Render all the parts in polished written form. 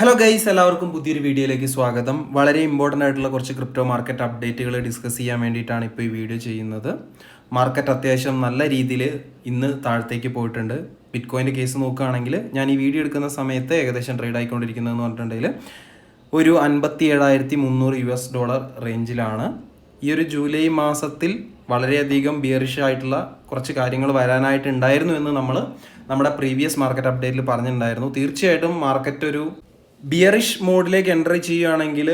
Hello guys, എല്ലാവർക്കും പുതിയൊരു വീഡിയോയിലേക്ക് സ്വാഗതം. വളരെ ഇമ്പോർട്ടൻ്റ് ആയിട്ടുള്ള കുറച്ച് ക്രിപ്റ്റോ മാർക്കറ്റ് അപ്ഡേറ്റുകൾ ഡിസ്കസ് ചെയ്യാൻ വേണ്ടിയിട്ടാണ് ഇപ്പോൾ ഈ വീഡിയോ ചെയ്യുന്നത്. മാർക്കറ്റ് അത്യാവശ്യം നല്ല രീതിയിൽ ഇന്ന് താഴത്തേക്ക് പോയിട്ടുണ്ട്. ബിറ്റ് കോയിൻ്റെ കേസ് നോക്കുകയാണെങ്കിൽ ഞാൻ ഈ വീഡിയോ എടുക്കുന്ന സമയത്ത് ഏകദേശം ട്രേഡ് ആയിക്കൊണ്ടിരിക്കുന്നതെന്ന് പറഞ്ഞിട്ടുണ്ടെങ്കിൽ ഒരു $57,300 റേഞ്ചിലാണ്. ഈ ഒരു ജൂലൈ മാസത്തിൽ വളരെയധികം ബിയറിഷ് ആയിട്ടുള്ള കുറച്ച് കാര്യങ്ങൾ വരാനായിട്ടുണ്ടായിരുന്നു എന്ന് നമ്മുടെ പ്രീവിയസ് മാർക്കറ്റ് അപ്ഡേറ്റിൽ പറഞ്ഞിട്ടുണ്ടായിരുന്നു. തീർച്ചയായിട്ടും മാർക്കറ്റ് ഒരു ബിയറിഷ് മോഡിലേക്ക് എൻ്റർ ചെയ്യുകയാണെങ്കിൽ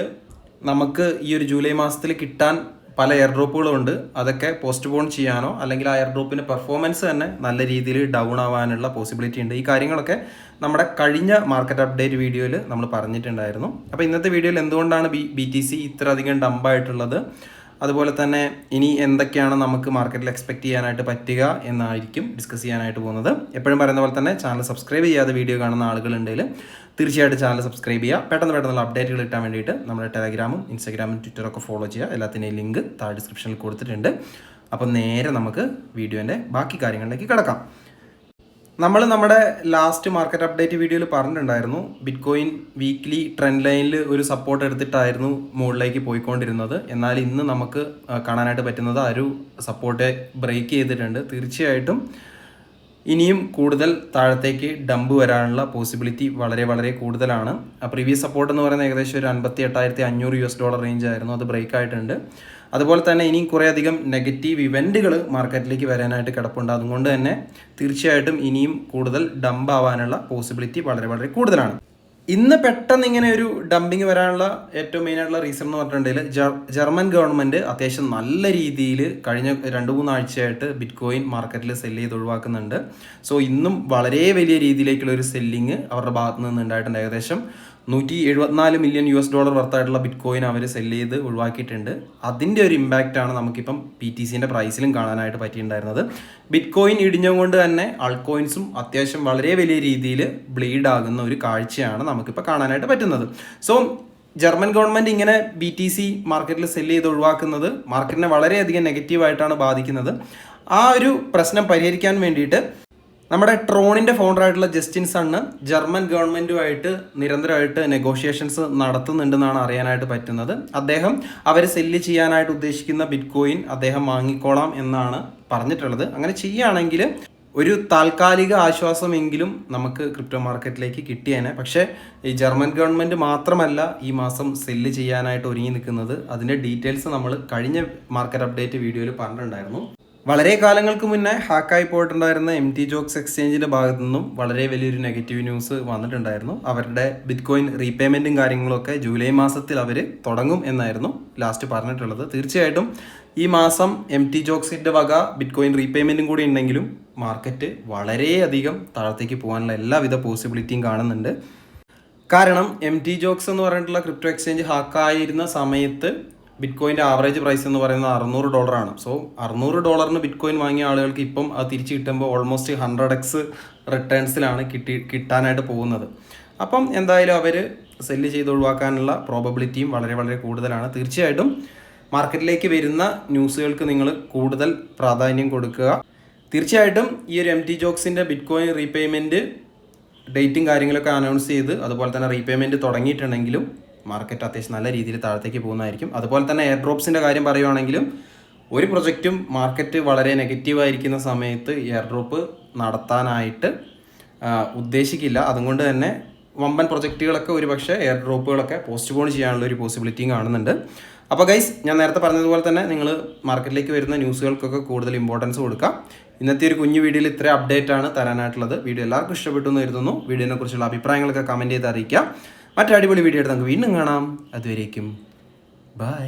നമുക്ക് ഈ ഒരു ജൂലൈ മാസത്തിൽ കിട്ടാൻ പല എയർ ഡ്രോപ്പുകളുണ്ട്. അതൊക്കെ പോസ്റ്റ് പോൺ ചെയ്യാനോ അല്ലെങ്കിൽ ആ എയർ ഡ്രോപ്പിൻ്റെ പെർഫോമൻസ് തന്നെ നല്ല രീതിയിൽ ഡൗൺ ആവാനുള്ള പോസിബിലിറ്റി ഉണ്ട്. ഈ കാര്യങ്ങളൊക്കെ നമ്മുടെ കഴിഞ്ഞ മാർക്കറ്റ് അപ്ഡേറ്റ് വീഡിയോയിൽ നമ്മൾ പറഞ്ഞിട്ടുണ്ടായിരുന്നു. അപ്പോൾ ഇന്നത്തെ വീഡിയോയിൽ എന്തുകൊണ്ടാണ് BTC ഇത്ര അധികം ഡംപായിട്ടുള്ളത്, അതുപോലെ തന്നെ ഇനി എന്തൊക്കെയാണ് നമുക്ക് മാർക്കറ്റിൽ എക്സ്പെക്ട് ചെയ്യാനായിട്ട് പറ്റുക എന്നായിരിക്കും ഡിസ്കസ് ചെയ്യാനായിട്ട് പോകുന്നത്. എപ്പോഴും പറയുന്ന പോലെ തന്നെ ചാനൽ സബ്സ്ക്രൈബ് ചെയ്യാതെ വീഡിയോ കാണുന്ന ആളുകളുണ്ടെങ്കിൽ തീർച്ചയായിട്ടും ചാനൽ സബ്സ്ക്രൈബ് ചെയ്യുക. പെട്ടെന്നുള്ള അപ്ഡേറ്റുകൾ കിട്ടാൻ വേണ്ടിയിട്ട് നമ്മുടെ ടെലഗ്രാമും ഇൻസ്റ്റാഗ്രാമും ട്വിറ്ററൊക്കെ ഫോളോ ചെയ്യുക. എല്ലാത്തിൻ്റെയും ലിങ്ക് താഴെ ഡിസ്ക്രിപ്ഷനിൽ കൊടുത്തിട്ടുണ്ട്. അപ്പോൾ നേരെ നമുക്ക് വീഡിയോൻ്റെ ബാക്കി കാര്യങ്ങളിലേക്ക് കിടക്കാം. നമ്മുടെ ലാസ്റ്റ് മാർക്കറ്റ് അപ്ഡേറ്റ് വീഡിയോയിൽ പറഞ്ഞിട്ടുണ്ടായിരുന്നു, ബിറ്റ് കോയിൻ വീക്ക്ലി ട്രെൻഡ് ലൈനിൽ ഒരു സപ്പോർട്ട് എടുത്തിട്ടായിരുന്നു മുകളിലേക്ക് പോയിക്കൊണ്ടിരുന്നത്. എന്നാൽ ഇന്ന് നമുക്ക് കാണാനായിട്ട് പറ്റുന്നത് ആ ഒരു സപ്പോർട്ട് ബ്രേക്ക് ചെയ്തിട്ടുണ്ട്. തീർച്ചയായിട്ടും ഇനിയും കൂടുതൽ താഴത്തേക്ക് ഡംപ് വരാനുള്ള പോസിബിലിറ്റി വളരെ കൂടുതലാണ്. പ്രീവിയസ് സപ്പോർട്ട് എന്ന് പറയുന്നത് ഏകദേശം ഒരു $58,500 റേഞ്ച് ആയിരുന്നു. അത് ബ്രേക്ക് ആയിട്ടുണ്ട്. അതുപോലെ തന്നെ ഇനിയും കുറേയധികം നെഗറ്റീവ് ഇവൻറ്റുകൾ മാർക്കറ്റിലേക്ക് വരാനായിട്ട് കിടപ്പുണ്ട്. അതുകൊണ്ട് തന്നെ തീർച്ചയായിട്ടും ഇനിയും കൂടുതൽ ഡംപ് ആവാനുള്ള പോസിബിലിറ്റി വളരെ കൂടുതലാണ്. ഇന്ന് പെട്ടെന്ന് ഇങ്ങനെ ഒരു ഡംപിങ് വരാനുള്ള ഏറ്റവും മെയിനായിട്ടുള്ള റീസൺ എന്ന് പറഞ്ഞിട്ടുണ്ടെങ്കിൽ ജർമ്മൻ ഗവൺമെൻറ് അത്യാവശ്യം നല്ല രീതിയിൽ കഴിഞ്ഞ 2-3 ആഴ്ചയായിട്ട് ബിറ്റ് കോയിൻ മാർക്കറ്റിൽ സെല്ല് ചെയ്ത് ഒഴിവാക്കുന്നുണ്ട്. സോ ഇന്നും വളരെ വലിയ രീതിയിലേക്കുള്ള ഒരു സെല്ലിങ് അവരുടെ ഭാഗത്ത് നിന്ന് ഉണ്ടായിട്ടുണ്ട്. ഏകദേശം $174 മില്യൺ വർത്തായിട്ടുള്ള ബിറ്റ് കോയിൻ അവർ സെല്ല് ചെയ്ത് ഒഴിവാക്കിയിട്ടുണ്ട്. അതിൻ്റെ ഒരു ഇമ്പാക്റ്റാണ് നമുക്കിപ്പം BTCൻ്റെ പ്രൈസിലും കാണാനായിട്ട് പറ്റിയിട്ടുണ്ടായിരുന്നത്. ബിറ്റ് കോയിൻ ഇടിഞ്ഞുകൊണ്ട് തന്നെ ആൾട്ട് കോയിൻസും അത്യാവശ്യം വളരെ വലിയ രീതിയിൽ ബ്ലീഡ് ആകുന്ന ഒരു കാഴ്ചയാണ് നമുക്കിപ്പോൾ കാണാനായിട്ട് പറ്റുന്നത്. സോ ജർമ്മൻ ഗവൺമെൻറ് ഇങ്ങനെ BTC മാർക്കറ്റിൽ സെല്ല് ചെയ്ത് ഒഴിവാക്കുന്നത് മാർക്കറ്റിനെ വളരെയധികം നെഗറ്റീവായിട്ടാണ് ബാധിക്കുന്നത്. ആ ഒരു പ്രശ്നം പരിഹരിക്കാൻ വേണ്ടിയിട്ട് നമ്മുടെ ട്രോണിൻ്റെ ഫൗണ്ടറായിട്ടുള്ള ജസ്റ്റിൻ സണ്ണ് ജർമ്മൻ ഗവൺമെൻറ്റുമായിട്ട് നിരന്തരമായിട്ട് നെഗോഷിയേഷൻസ് നടത്തുന്നുണ്ടെന്നാണ് അറിയാനായിട്ട് പറ്റുന്നത്. അദ്ദേഹം അവർ സെല്ല് ചെയ്യാനായിട്ട് ഉദ്ദേശിക്കുന്ന ബിറ്റ് കോയിൻ അദ്ദേഹം വാങ്ങിക്കോളാം എന്നാണ് പറഞ്ഞിട്ടുള്ളത്. അങ്ങനെ ചെയ്യുകയാണെങ്കിൽ ഒരു താൽക്കാലിക ആശ്വാസമെങ്കിലും നമുക്ക് ക്രിപ്റ്റോ മാർക്കറ്റിലേക്ക് കിട്ടിയേനെ. പക്ഷേ ഈ ജർമ്മൻ ഗവൺമെൻറ് മാത്രമല്ല ഈ മാസം സെല്ല് ചെയ്യാനായിട്ട് ഒരുങ്ങി നിൽക്കുന്നത്. അതിൻ്റെ ഡീറ്റെയിൽസ് നമ്മൾ കഴിഞ്ഞ മാർക്കറ്റ് അപ്ഡേറ്റ് വീഡിയോയിൽ പറഞ്ഞിട്ടുണ്ടായിരുന്നു. വളരെ കാലങ്ങൾക്ക് മുന്നേ ഹാക്കായി പോയിട്ടുണ്ടായിരുന്ന MTGOX എക്സ്ചേഞ്ചിൻ്റെ ഭാഗത്തു നിന്നും വളരെ വലിയൊരു നെഗറ്റീവ് ന്യൂസ് വന്നിട്ടുണ്ടായിരുന്നു. അവരുടെ ബിറ്റ് കോയിൻ റീപേയ്മെൻറ്റും കാര്യങ്ങളൊക്കെ ജൂലൈ മാസത്തിൽ അവർ തുടങ്ങും എന്നായിരുന്നു ലാസ്റ്റ് പറഞ്ഞിട്ടുള്ളത്. തീർച്ചയായിട്ടും ഈ മാസം MTGOXൻ്റെ വക ബിറ്റ് കോയിൻ റീപേയ്മെൻറ്റും കൂടി ഉണ്ടെങ്കിലും മാർക്കറ്റ് വളരെയധികം താഴത്തേക്ക് പോകാനുള്ള എല്ലാവിധ പോസിബിലിറ്റിയും കാണുന്നുണ്ട്. കാരണം MTGOX എന്ന് പറഞ്ഞിട്ടുള്ള ക്രിപ്റ്റോ എക്സ്ചേഞ്ച് ഹാക്കായിരുന്ന സമയത്ത് ബിറ്റ് കോയിൻ്റെ ആവറേജ് പ്രൈസ് എന്ന് പറയുന്നത് $600 ആണ്. സോ $600 ബിറ്റ് കോയിൻ വാങ്ങിയ ആളുകൾക്ക് ഇപ്പം അത് തിരിച്ച് കിട്ടുമ്പോൾ ഓൾമോസ്റ്റ് 100x റിട്ടേൺസിലാണ് കിട്ടാനായിട്ട് പോകുന്നത്. അപ്പം എന്തായാലും അവർ സെല്ല് ചെയ്ത് ഒഴിവാക്കാനുള്ള പ്രോബബിലിറ്റിയും വളരെ കൂടുതലാണ്. തീർച്ചയായിട്ടും മാർക്കറ്റിലേക്ക് വരുന്ന ന്യൂസുകൾക്ക് നിങ്ങൾ കൂടുതൽ പ്രാധാന്യം കൊടുക്കുക. തീർച്ചയായിട്ടും ഈ ഒരു MTGOXൻ്റെ ബിറ്റ് കോയിൻ റീപേയ്മെൻറ്റ് ഡേറ്റും കാര്യങ്ങളൊക്കെ അനൗൺസ് ചെയ്ത് അതുപോലെ തന്നെ റീപേയ്മെൻറ്റ് തുടങ്ങിയിട്ടുണ്ടെങ്കിലും മാർക്കറ്റ് അത്യാവശ്യം നല്ല രീതിയിൽ താഴത്തേക്ക് പോകുന്നതായിരിക്കും. അതുപോലെ തന്നെ എയർ ഡ്രോപ്സിൻ്റെ കാര്യം പറയുവാണെങ്കിലും ഒരു പ്രൊജക്റ്റും മാർക്കറ്റ് വളരെ നെഗറ്റീവായിരിക്കുന്ന സമയത്ത് എയർ ഡ്രോപ്പ് നടത്താനായിട്ട് ഉദ്ദേശിക്കില്ല. അതുകൊണ്ട് തന്നെ വമ്പൻ പ്രൊജക്റ്റുകളൊക്കെ ഒരുപക്ഷെ എയർ ഡ്രോപ്പുകളൊക്കെ പോസ്റ്റ് പോൺ ചെയ്യാനുള്ള ഒരു പോസിബിലിറ്റിയും കാണുന്നുണ്ട്. അപ്പോൾ ഗൈസ്, ഞാൻ നേരത്തെ പറഞ്ഞതുപോലെ തന്നെ നിങ്ങൾ മാർക്കറ്റിലേക്ക് വരുന്ന ന്യൂസുകൾക്കൊക്കെ കൂടുതൽ ഇമ്പോർട്ടൻസ് കൊടുക്കുക. ഇന്നത്തെ ഒരു കുഞ്ഞു വീഡിയോയിൽ ഇത്ര അപ്ഡേറ്റ് ആണ് തരാനായിട്ടുള്ളത്. വീഡിയോ എല്ലാവർക്കും ഇഷ്ടപ്പെട്ടു എന്ന് കരുതുന്നു. വീഡിയോനെ കുറിച്ചുള്ള അഭിപ്രായങ്ങളൊക്കെ കമൻറ്റ് ചെയ്ത് അറിയിക്കുക. മറ്റൊരു അടിപൊളി വീഡിയോ ആയിട്ട് നമുക്ക് വീണ്ടും കാണാം. അതുവരേക്കും ബൈ.